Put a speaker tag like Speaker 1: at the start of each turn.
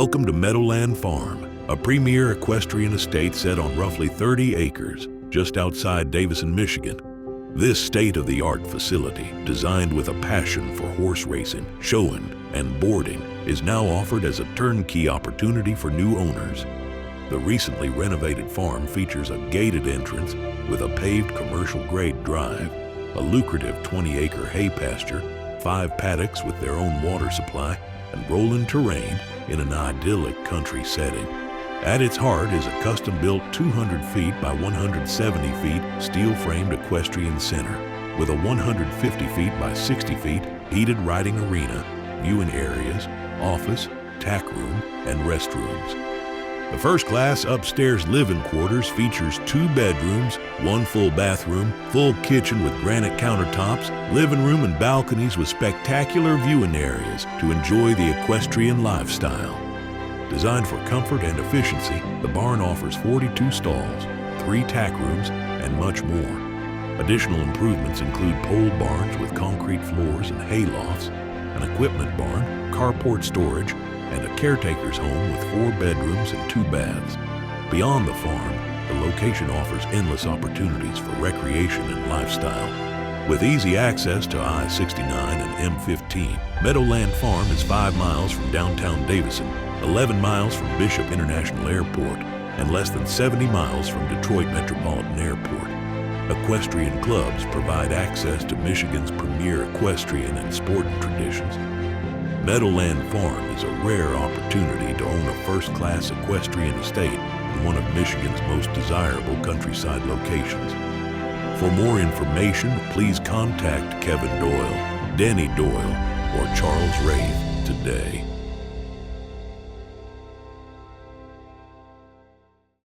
Speaker 1: Welcome to Meadowland Farm, a premier equestrian estate set on roughly 30 acres just outside Davison, Michigan. This state-of-the-art facility, designed with a passion for horse racing, showing, and boarding, is now offered as a turnkey opportunity for new owners. The recently renovated farm features a gated entrance with a paved commercial-grade drive, a lucrative 20-acre hay pasture, 5 paddocks with their own water supply, and rolling terrain in an idyllic country setting. At its heart is a custom-built 200 feet by 170 feet steel-framed equestrian center with a 150 feet by 60 feet heated riding arena, viewing areas, office, tack room, and restrooms. The first-class upstairs living quarters features 2 bedrooms, 1 full bathroom, full kitchen with granite countertops, living room and balconies with spectacular viewing areas to enjoy the equestrian lifestyle. Designed for comfort and efficiency, the barn offers 42 stalls, 3 tack rooms, and much more. Additional improvements include pole barns with concrete floors and hay lofts, an equipment barn, carport storage, and a caretaker's home with 4 bedrooms and 2 baths. Beyond the farm, the location offers endless opportunities for recreation and lifestyle. With easy access to I-69 and M15, Meadowland Farm is 5 miles from downtown Davison, 11 miles from Bishop International Airport, and less than 70 miles from Detroit Metropolitan Airport. Equestrian clubs provide access to Michigan's premier equestrian and sporting traditions. Meadowland Farm is a rare opportunity to own a first-class equestrian estate in one of Michigan's most desirable countryside locations. For more information, please contact Kevin Doyle, Denny Doyle, or Charles Wraith today.